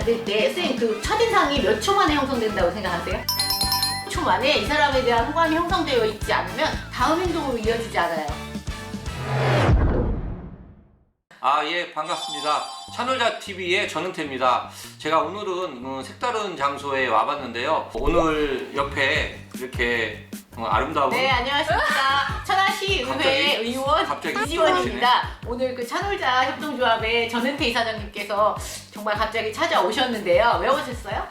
받을 때 선생님 그 첫인상이 몇 초 만에 형성된다고 생각하세요? 초 만에 이 사람에 대한 호감이 형성되어 있지 않으면 다음 행동으로 이어지지 않아요. 예, 반갑습니다. 찬홀자 TV의 전은태입니다. 제가 오늘은 색다른 장소에 와봤는데요. 오늘 옆에 이렇게 아름다운 네, 안녕하십니까. 천안시의회 의원 갑자기 이지원입니다. 오늘 그 찬홀자 협동조합의 전은태 이사장님께서 정말 갑자기 찾아오셨는데요. 왜 오셨어요?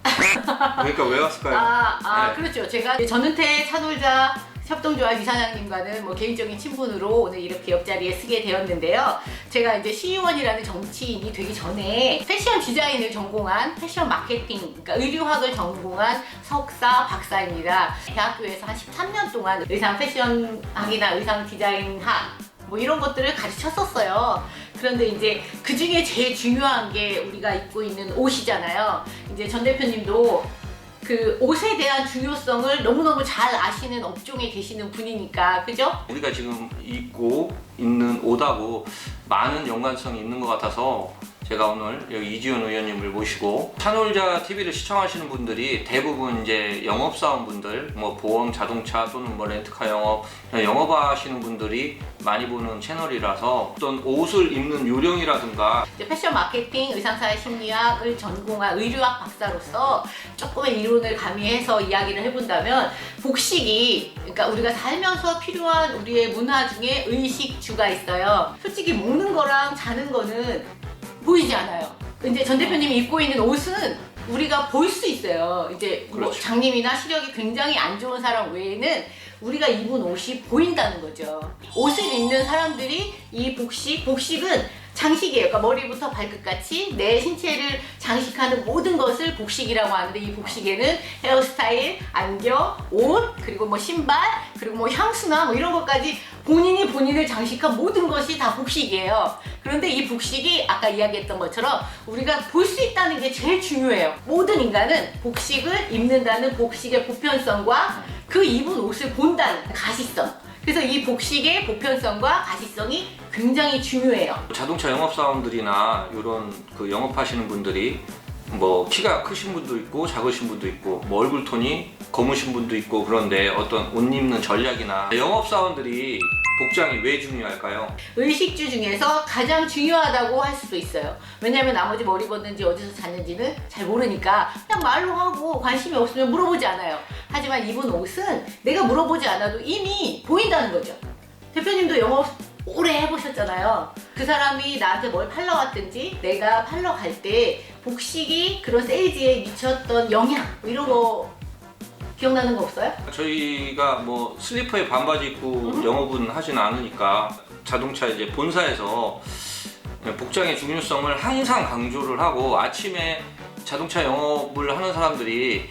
그러니까 왜 왔을까요? 네. 그렇죠. 제가 전은태 찬홀자 협동조합 이사장님과는 뭐 개인적인 친분으로 오늘 이렇게 옆자리에 쓰게 되었는데요. 제가 이제 시의원이라는 정치인이 되기 전에 패션 디자인을 전공한 패션 마케팅, 그러니까 의류학을 전공한 석사 박사입니다. 대학교에서 한 13년 동안 의상 패션학이나 의상 디자인학 뭐 이런 것들을 가르쳤었어요. 그런데 이제 그 중에 제일 중요한 게 우리가 입고 있는 옷이잖아요. 이제 전 대표님도 그 옷에 대한 중요성을 너무너무 잘 아시는 업종에 계시는 분이니까, 그죠? 우리가 지금 입고 있는 옷하고 많은 연관성이 있는 것 같아서 제가 오늘 여기 이지원 의원님을 모시고 찬홀자 TV를 시청하시는 분들이 대부분 이제 영업사원분들, 뭐 보험, 자동차 또는 뭐 렌트카 영업하시는 분들이 많이 보는 채널이라서 어떤 옷을 입는 요령이라든가 이제 패션 마케팅, 의상사회 심리학을 전공한 의류학 박사로서 조금의 이론을 가미해서 이야기를 해본다면 복식이, 그러니까 우리가 살면서 필요한 우리의 문화 중에 의식주가 있어요. 솔직히 먹는 거랑 자는 거는 보이지 않아요. 이제 전 대표님이 입고 있는 옷은 우리가 볼 수 있어요. 이제 뭐 그렇죠. 장님이나 시력이 굉장히 안 좋은 사람 외에는 우리가 입은 옷이 보인다는 거죠. 옷을 입는 사람들이 이 복식은 장식이에요. 그러니까 머리부터 발끝까지 내 신체를 장식하는 모든 것을 복식이라고 하는데, 이 복식에는 헤어스타일, 안경, 옷, 그리고 뭐 신발, 그리고 뭐 향수나 뭐 이런 것까지 본인이 본인을 장식한 모든 것이 다 복식이에요. 그런데 이 복식이 아까 이야기했던 것처럼 우리가 볼 수 있다는 게 제일 중요해요. 모든 인간은 복식을 입는다는 복식의 보편성과 그 입은 옷을 본다는 가시성, 그래서 이 복식의 보편성과 가시성이 굉장히 중요해요. 자동차 영업사원들이나 이런 그 영업하시는 분들이 뭐 키가 크신 분도 있고 작으신 분도 있고 뭐 얼굴톤이 검으신 분도 있고, 그런데 어떤 옷 입는 전략이나 영업사원들이 복장이 왜 중요할까요? 의식주 중에서 가장 중요하다고 할 수도 있어요. 왜냐면 나머지 뭘 입었는지 어디서 잤는지는 잘 모르니까 그냥 말로 하고 관심이 없으면 물어보지 않아요. 하지만 입은 옷은 내가 물어보지 않아도 이미 보인다는 거죠. 대표님도 영업 오래 해보셨잖아요. 그 사람이 나한테 뭘 팔러 왔든지 내가 팔러 갈 때 복식이 그런 세일즈에 미쳤던 영향 뭐 이런 거 기억나는 거 없어요? 저희가 뭐 슬리퍼에 반바지 입고 영업은 하진 않으니까 자동차 이제 본사에서 복장의 중요성을 항상 강조를 하고, 아침에 자동차 영업을 하는 사람들이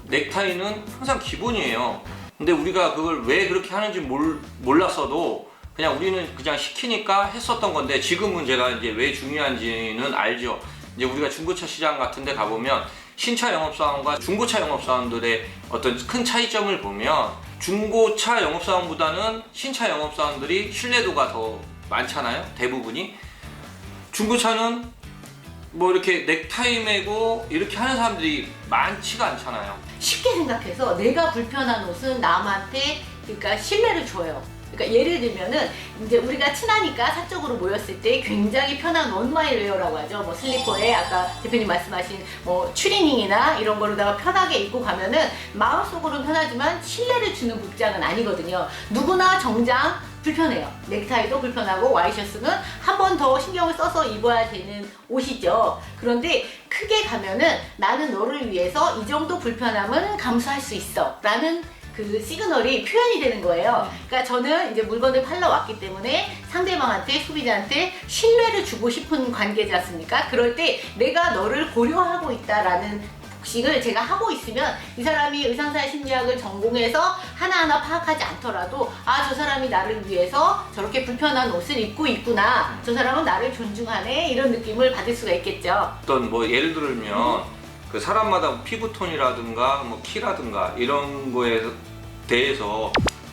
넥타이는 항상 기본이에요. 근데 우리가 그걸 왜 그렇게 하는지 몰랐어도 그냥 우리는 그냥 시키니까 했었던 건데, 지금은 제가 이제 왜 중요한지는 알죠. 이제 우리가 중고차 시장 같은 데 가보면 신차 영업사원과 중고차 영업사원들의 어떤 큰 차이점을 보면 중고차 영업사원보다는 신차 영업사원들이 신뢰도가 더 많잖아요, 대부분이. 중고차는 뭐 이렇게 넥타이 매고 이렇게 하는 사람들이 많지가 않잖아요. 쉽게 생각해서 내가 불편한 옷은 남한테 그러니까 신뢰를 줘요. 그러니까 예를 들면은 이제 우리가 친하니까 사적으로 모였을 때 굉장히 편한 원마일 웨어라고 하죠. 뭐 슬리퍼에 아까 대표님 말씀하신 뭐 추리닝이나 이런 거로다가 편하게 입고 가면은 마음속으로는 편하지만 신뢰를 주는 복장은 아니거든요. 누구나 정장 불편해요. 넥타이도 불편하고 와이셔츠는 한 번 더 신경을 써서 입어야 되는 옷이죠. 그런데 크게 가면은 나는 너를 위해서 이 정도 불편함은 감수할 수 있어 라는 그 시그널이 표현이 되는 거예요. 그러니까 저는 이제 물건을 팔러 왔기 때문에 상대방한테, 소비자한테 신뢰를 주고 싶은 관계지 않습니까? 그럴 때 내가 너를 고려하고 있다라는 복식을 제가 하고 있으면 이 사람이 의상사회 심리학을 전공해서 하나하나 파악하지 않더라도 저 사람이 나를 위해서 저렇게 불편한 옷을 입고 있구나, 저 사람은 나를 존중하네, 이런 느낌을 받을 수가 있겠죠. 어떤 뭐 예를 들면 그 사람마다 피부톤이라든가 뭐 키라든가 이런 거에 대해서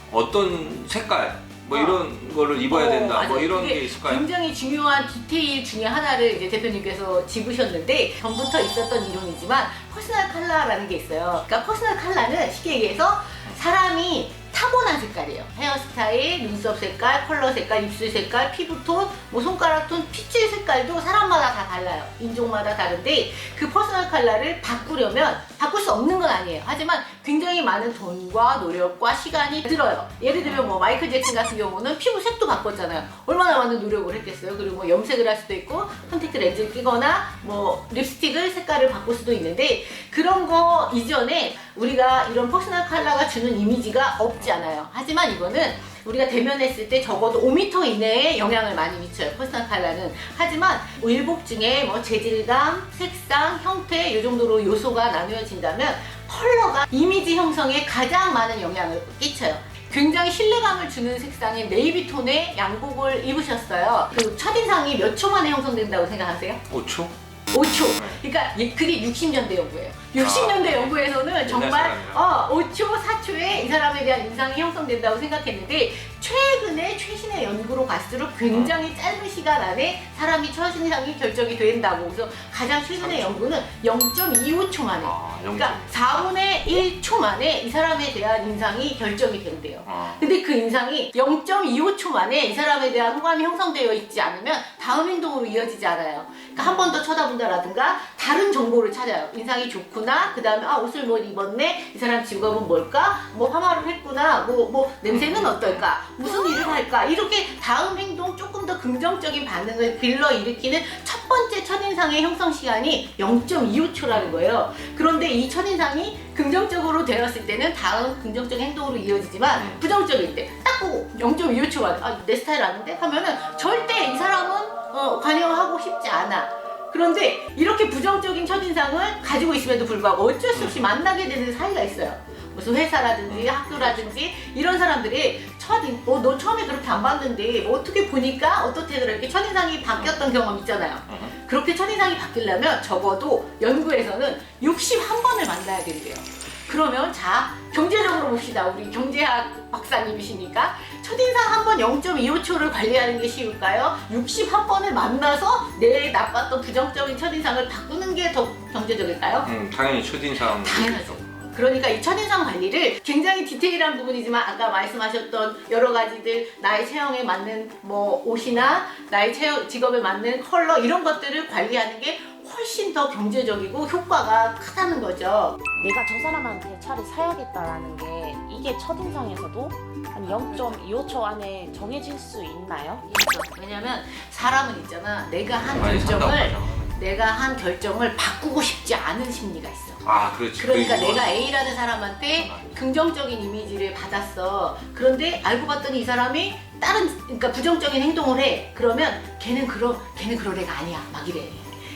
어떤 색깔, 뭐 이런 거를 입어야 된다. 뭐 맞아요. 이런 그게 게 있을까요? 굉장히 중요한 디테일 중에 하나를 이제 대표님께서 짚으셨는데 전부터 있었던 이론이지만 퍼스널 컬러라는 게 있어요. 그러니까 퍼스널 컬러는 쉽게 얘기해서 사람이 타고난 색깔이에요. 헤어스타일, 눈썹 색깔, 컬러 색깔, 입술 색깔, 피부톤, 뭐 손가락 톤, 핏줄 색깔도 사람마다 다 달라요. 인종마다 다른데 그 퍼스널 컬러를 바꾸려면 바꿀 수 없는 건 아니에요. 하지만 굉장히 많은 돈과 노력과 시간이 들어요. 예를 들면 뭐 마이클 잭슨 같은 경우는 피부색도 바꿨잖아요. 얼마나 많은 노력을 했겠어요. 그리고 뭐 염색을 할 수도 있고 컨택트 렌즈를 끼거나 뭐 립스틱을 색깔을 바꿀 수도 있는데 그런 거 이전에 우리가 이런 퍼스널 컬러가 주는 이미지가 없지 않아요. 하지만 이거는 우리가 대면했을 때 적어도 5m 이내에 영향을 많이 미쳐요. 퍼스널 컬러는. 하지만 일복 중에 뭐 재질감, 색상, 형태 이 정도로 요소가 나누어진다면 컬러가 이미지 형성에 가장 많은 영향을 끼쳐요. 굉장히 신뢰감을 주는 색상의 네이비 톤의 양복을 입으셨어요. 그 첫인상이 몇 초 만에 형성된다고 생각하세요? 5초? 5초. 그러니까 그게 60년대 연구예요. 60년대 연구에서는 정말 5초, 4초에 이 사람에 대한 인상이 형성된다고 생각했는데 최근에 최신의 연구로 갈수록 굉장히 짧은 시간 안에 사람이 첫인상이 결정이 된다고. 그래서 가장 최근의 연구는 0.25초 만에. 그러니까 4분의 1초 만에 이 사람에 대한 인상이 결정이 된대요. 근데 그 인상이 0.25초 만에 이 사람에 대한 호감이 형성되어 있지 않으면 다음 행동으로 이어지지 않아요. 그러니까 한 번 더 쳐다본다라든가 다른 정보를 찾아요. 인상이 좋구나. 그 다음에 옷을 뭐 입었네. 이 사람 직업은 뭘까? 뭐 파마를 했구나. 뭐 냄새는 어떨까? 무슨 일을 할까? 이렇게 다음 행동 조금 더 긍정적인 반응을 불러일으키는 첫 번째 첫인상의 형성 시간이 0.25초라는 거예요. 그런데 이 첫인상이 긍정적으로 되었을 때는 다음 긍정적인 행동으로 이어지지만 부정적일 때 딱 보고 0.25초가 내 스타일 아닌데? 하면은 절대 이 사람은 관여하고 싶지 않아. 그런데 이렇게 부정적인 첫인상을 가지고 있음에도 불구하고 어쩔 수 없이 만나게 되는 사이가 있어요. 무슨 회사라든지 학교라든지 이런 사람들이 너 처음에 그렇게 안 봤는데 뭐 어떻게 보니까 어떻게 이렇게 첫인상이 바뀌었던 경험 있잖아요. 그렇게 첫인상이 바뀌려면 적어도 연구에서는 61번을 만나야 된대요. 그러면 자 경제적으로 봅시다. 우리 경제학 박사님이시니까 첫인상 한 번 0.25초를 관리하는 게 쉬울까요? 61번을 만나서 내 나빴던 부정적인 첫인상을 바꾸는 게 더 경제적일까요? 당연히 첫인상. 당연하죠. 그러니까 이 첫인상 관리를 굉장히 디테일한 부분이지만 아까 말씀하셨던 여러 가지들 나의 체형에 맞는 뭐 옷이나 나의 직업에 맞는 컬러 이런 것들을 관리하는 게 훨씬 더 경제적이고 효과가 크다는 거죠. 내가 저 사람한테 차를 사야겠다라는 게 이게 첫인상에서도 한 0.25초 안에 정해질 수 있나요? 있죠. 왜냐면 사람은 있잖아. 내가 많이 한 결정을 바꾸고 싶지 않은 심리가 있어. 그렇지. 그러니까 내가 A라는 사람한테 긍정적인 이미지를 받았어. 그런데 알고 봤더니 이 사람이 그러니까 부정적인 행동을 해. 그러면 걔는 그럴 애가 아니야. 막 이래.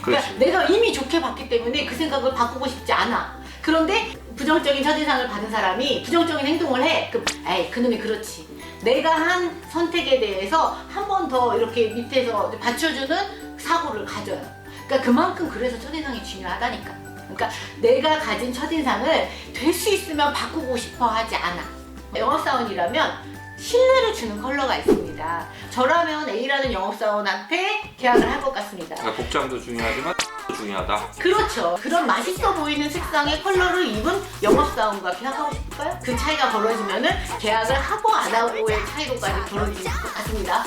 그러니까 내가 이미 좋게 봤기 때문에 그 생각을 바꾸고 싶지 않아. 그런데 부정적인 첫인상을 받은 사람이 부정적인 행동을 해. 그럼 에이 그놈이 그렇지. 내가 한 선택에 대해서 한 번 더 이렇게 밑에서 받쳐주는 사고를 가져요. 그러니까 그만큼 그래서 첫인상이 중요하다니까. 그러니까 내가 가진 첫인상을 될 수 있으면 바꾸고 싶어 하지 않아. 영업사원이라면 신뢰를 주는 컬러가 있습니다. 저라면 A라는 영업사원한테 계약을 할 것 같습니다. 복장도 중요하지만 중요하다. 그렇죠. 그런 맛있어 보이는 색상의 컬러를 입은 영업사원과 계약하고 싶을까요? 그 차이가 벌어지면은 계약을 하고 안 하고의 차이로까지 벌어질 것 같습니다.